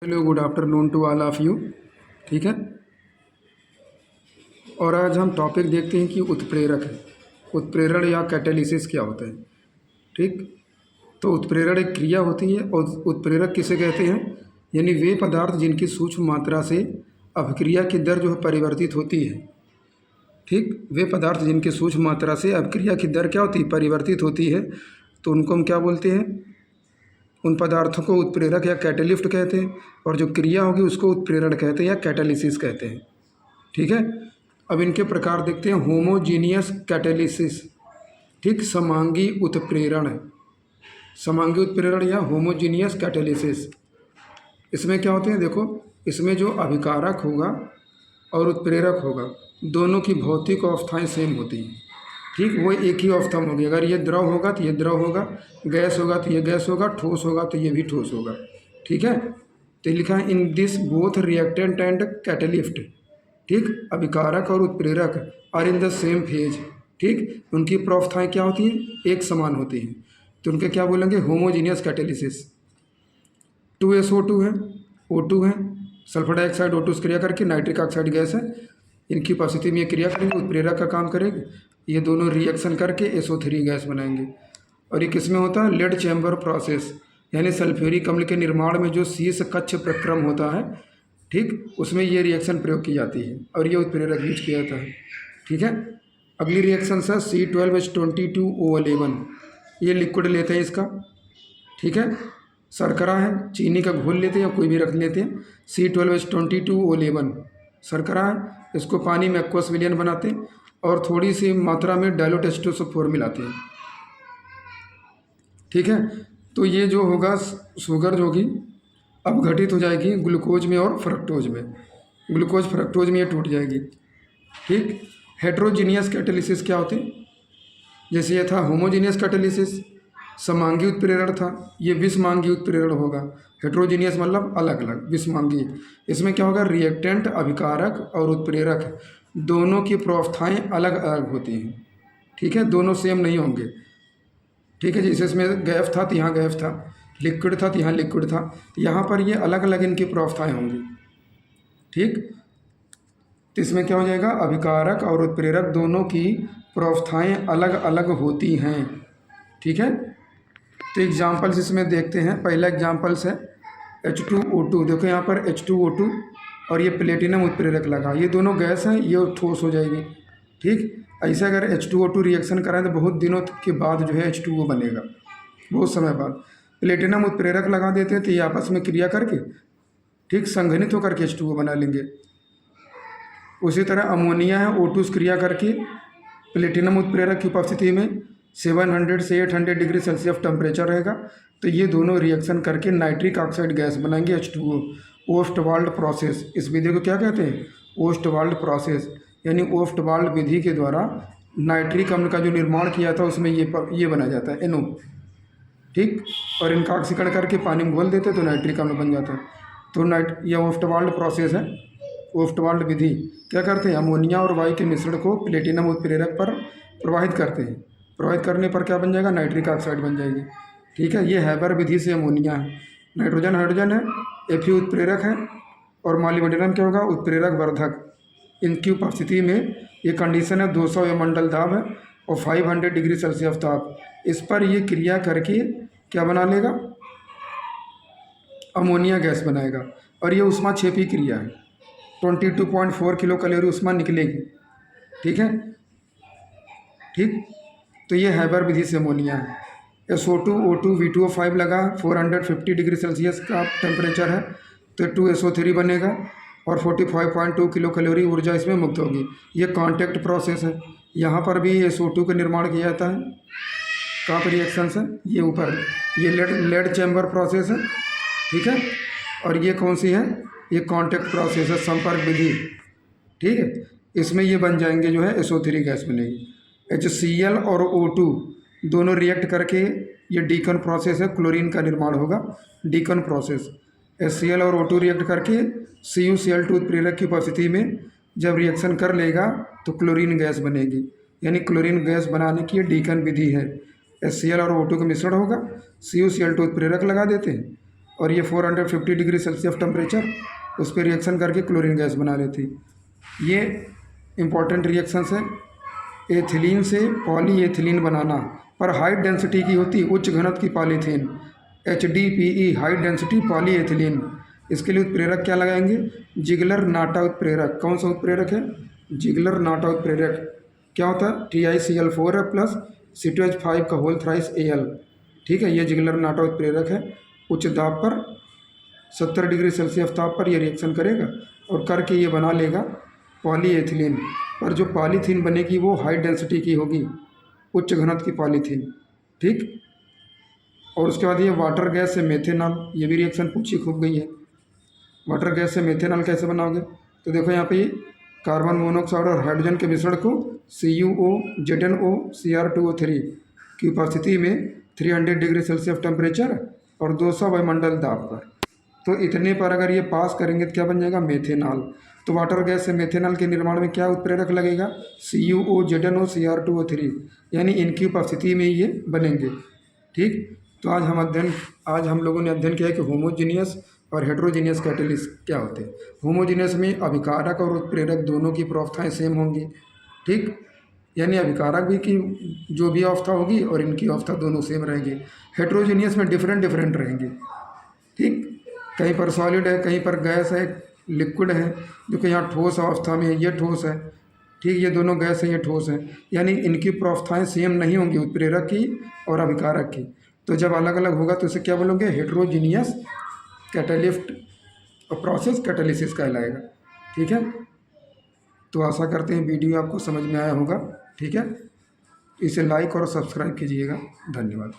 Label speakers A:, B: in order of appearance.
A: Hello, good afternoon to all of you. ठीक है। और आज हम टॉपिक देखते हैं कि उत्प्रेरक है। उत्प्रेरण या कैटालिसिस क्या होता है। ठीक। तो उत्प्रेरण एक क्रिया होती है और उत्प्रेरक किसे कहते हैं, यानी वे पदार्थ जिनकी सूक्ष्म मात्रा से अभिक्रिया की दर जो है परिवर्तित होती है। ठीक। वे पदार्थ जिनकी सूक्ष्म मात्रा से अभिक्रिया की दर क्या होती है, परिवर्तित होती है, तो उनको हम क्या बोलते हैं, उन पदार्थों को उत्प्रेरक या कैटालिस्ट कहते हैं। और जो क्रिया होगी उसको उत्प्रेरण कहते हैं या कैटालिसिस कहते हैं। ठीक है। अब इनके प्रकार देखते हैं। होमोजीनियस कैटालिसिस, ठीक, समांगी उत्प्रेरण, समांगी उत्प्रेरण या होमोजीनियस कैटालिसिस। इसमें क्या होते हैं, देखो, इसमें जो अभिकारक होगा और उत्प्रेरक होगा दोनों की भौतिक अवस्थाएं सेम होती हैं। ठीक, वो एक ही अवस्था में होगी। अगर ये द्रव होगा तो ये द्रव होगा, गैस होगा तो ये गैस होगा, ठोस होगा तो ये भी ठोस होगा। ठीक है। तो लिखा है in this both reactant and catalyst, ठीक, अभिकारक और उत्प्रेरक are in the same phase. ठीक, उनकी प्रवस्थाएं क्या होती हैं, एक समान होती हैं, तो उनके क्या बोलेंगे, होमोजीनियस कैटालिसिस। 2SO2 है, O2 है, सल्फर डाइऑक्साइड O2 से क्रिया करके नाइट्रिक ऑक्साइड गैस है। इनकी उपस्थिति में ये क्रिया करेंगे, उत्प्रेरक का काम करेंगे, ये दोनों रिएक्शन करके SO3 गैस बनाएंगे। और ये किसमें होता है, लेड चैम्बर प्रोसेस, यानी सल्फ्यूरिक अम्ल के निर्माण में जो शीर्ष कक्ष प्रक्रम होता है, ठीक, उसमें ये रिएक्शन प्रयोग की जाती है और ये उत्प्रेरक यूज किया जाता है। ठीक है। अगली रिएक्शन है C12H22O11, ये लिक्विड लेते हैं इसका। ठीक है। शर्करा है, चीनी का घोल लेते हैं या कोई भी रख लेते हैं। C12H22O11 शर्करा है, इसको पानी में एक्वस विलयन बनाते हैं और थोड़ी सी मात्रा में डायल्यूट H2SO4 मिलाते हैं। ठीक है। तो ये जो होगा शुगर जो होगी अब घटित हो जाएगी ग्लूकोज में और फ्रक्टोज में, ग्लूकोज फ्रक्टोज में ये टूट जाएगी। ठीक। हेट्रोजीनियस कैटालिसिस क्या होते हैं, जैसे ये था होमोजीनियस कैटालिसिस, समांगी उत्प्रेरण था, ये विषमांगी उत्प्रेरण होगा। हेट्रोजीनियस मतलब अलग अलग, विषमांगी। इसमें क्या होगा, रिएक्टेंट, अभिकारक और उत्प्रेरक दोनों की प्रवस्थाएं अलग अलग होती हैं। ठीक है, दोनों सेम नहीं होंगे। ठीक है। जैसे इसमें गैस था तो यहाँ गैस था, लिक्विड था तो यहाँ लिक्विड था, यहाँ पर ये अलग अलग इनकी प्रवस्थाएं होंगी। ठीक। तो इसमें क्या हो जाएगा, अभिकारक और उत्प्रेरक दोनों की प्रवस्थाएं अलग अलग होती हैं। ठीक है। तो एग्जाम्पल्स इसमें देखते हैं। पहला एग्जाम्पल्स है H2O2, देखो यहाँ पर H2O2 और ये प्लेटिनम उत्प्रेरक लगा, ये दोनों गैस हैं, ये ठोस हो जाएगी। ठीक। ऐसे अगर H2O2 रिएक्शन कराएं तो बहुत दिनों के बाद जो है H2O बनेगा, बहुत समय बाद। प्लेटिनम उत्प्रेरक लगा देते हैं तो ये आपस में क्रिया करके, ठीक, संघनित होकर के H2O बना लेंगे। उसी तरह अमोनिया है, O2 से क्रिया करके प्लेटिनम उत्प्रेरक की उपस्थिति में 700 से 800 डिग्री सेल्सियस टेम्परेचर रहेगा, तो ये दोनों रिएक्शन करके नाइट्रिक ऑक्साइड गैस बनाएंगे H2O। ओस्टवाल्ड प्रोसेस, इस विधि को क्या कहते हैं, ओस्टवाल्ड प्रोसेस, यानी ओस्टवाल्ड विधि के द्वारा नाइट्रिक अम्ल का जो निर्माण किया था उसमें ये बनाया जाता है NO। ठीक। और इनका ऑक्सीकरण करके पानी में घोल देते तो नाइट्रिक अम्ल बन जाता है। तो यह ओस्टवाल्ड प्रोसेस है। ओस्टवाल्ड विधि क्या करते हैं, अमोनिया और वायु के मिश्रण को प्लेटिनम उत्प्रेरक पर प्रवाहित करते हैं, प्रवाहित करने पर क्या बन जाएगा, नाइट्रिक ऑक्साइड बन जाएगी। ठीक है। ये हैबर विधि से अमोनिया है, नाइट्रोजन हाइड्रोजन है, Fe उत्प्रेरक है और मॉलिब्डेनम क्या होगा, उत्प्रेरक वर्धक। इनकी उपस्थिति में ये कंडीशन है 200 वायुमंडल दाब है और 500 डिग्री सेल्सियस ताप, इस पर ये क्रिया करके क्या बना लेगा, अमोनिया गैस बनाएगा। और ये ऊष्माक्षेपी क्रिया है, 22.4 किलो कैलोरी ऊष्मा निकलेगी। ठीक है। ठीक। तो ये हैबर विधि से अमोनिया है। SO2 O2 V2O5 लगा, 450 डिग्री सेल्सियस का टेम्परेचर है, तो 2SO3 बनेगा और 45.2 किलो कैलोरी ऊर्जा इसमें मुक्त होगी। ये कॉन्टैक्ट प्रोसेस है, यहाँ पर भी SO2 का निर्माण किया जाता है। कहाँ पर रिएक्शंस है, ये ऊपर, ये लेड चैम्बर प्रोसेस है। ठीक है। और ये कौन सी है, ये कॉन्टैक्ट प्रोसेस है, संपर्क विधि। ठीक है। इसमें ये बन जाएंगे जो है SO3 गैस बनेगी। HCl और O2 दोनों रिएक्ट करके ये डीकन प्रोसेस है, क्लोरीन का निर्माण होगा, डीकन प्रोसेस। HCl और O2 रिएक्ट करके CuCl2 उत्प्रेरक की उपस्थिति में जब रिएक्शन कर लेगा तो क्लोरीन गैस बनेगी, यानी क्लोरीन गैस बनाने की डीकन विधि है। HCl और O2 का मिश्रण होगा, CuCl2 उत्प्रेरक लगा देते हैं और ये 450 डिग्री सेल्सियस टेम्परेचर उस पर रिएक्शन करके क्लोरीन गैस बना लेती। ये इम्पॉर्टेंट रिएक्शंस है। एथिलीन से पॉलीएथिलीन बनाना पर हाई डेंसिटी की होती उच्च घनत्व की polythene, HDPE high density polyethylene. इसके लिए उत्प्रेरक क्या लगाएंगे? जिगलर नाटा उत्प्रेरक। कौन सा उत्प्रेरक है? जिगलर नाटा उत्प्रेरक। क्या होता है? TiCl4 है प्लस C2H5 का होल थ्राइस Al। ठीक है, ये जिगलर नाटा उत्प्रेरक है। उच्च दाब पर 70 डिग्री सेल्सियस ताप पर ये रिएक्शन करेगा और करके ये बना लेगा पॉलीएथिलीन। पर जो पॉलीथीन बनेगी वो हाई डेंसिटी की होगी, उच्च घनत्व की पॉलीथीन। ठीक। और उसके बाद ये वाटर गैस से मेथेनॉल, ये भी रिएक्शन पूछी खूब गई है। वाटर गैस से मेथेनॉल कैसे बनाओगे? तो देखो यहाँ पे कार्बन मोनोऑक्साइड और हाइड्रोजन के मिश्रण को CuO ZnO Cr2O3 की उपस्थिति में 300 डिग्री सेल्सियस टेम्परेचर और 200 वायुमंडल दाब पर, तो इतने पर अगर ये पास करेंगे तो क्या बन जाएगा? मेथेनॉल। तो वाटर गैस से मेथेनॉल के निर्माण में क्या उत्प्रेरक लगेगा? CuO ZnO Cr2O3, यानी इनकी उपस्थिति में ये बनेंगे। ठीक। तो आज हम लोगों ने अध्ययन किया कि होमोजीनियस और हेट्रोजीनियस कैटलिस्ट क्या होते हैं। होमोजीनियस में अभिकारक और उत्प्रेरक दोनों की प्रवस्थाएं सेम होंगी। ठीक, यानी अभिकारक भी की जो भी अवस्था होगी और इनकी अवस्था दोनों सेम रहेंगी। हेट्रोजीनियस में डिफरेंट रहेंगी। ठीक, कहीं पर सॉलिड है, कहीं पर गैस है, लिक्विड है। देखो यहाँ ठोस अवस्था में है, ये ठोस है। ठीक, ये दोनों गैस है, ये ठोस है, यानी इनकी प्रवस्थाएं सेम नहीं होंगी, उत्प्रेरक की और अभिकारक की। तो जब अलग अलग होगा तो इसे क्या बोलोगे? हेट्रोजीनियस कैटलिस्ट प्रोसेस कैटालिसिस कहलाएगा। ठीक है, तो आशा करते हैं वीडियो आपको समझ में आया होगा। ठीक है, इसे लाइक और सब्सक्राइब कीजिएगा। धन्यवाद।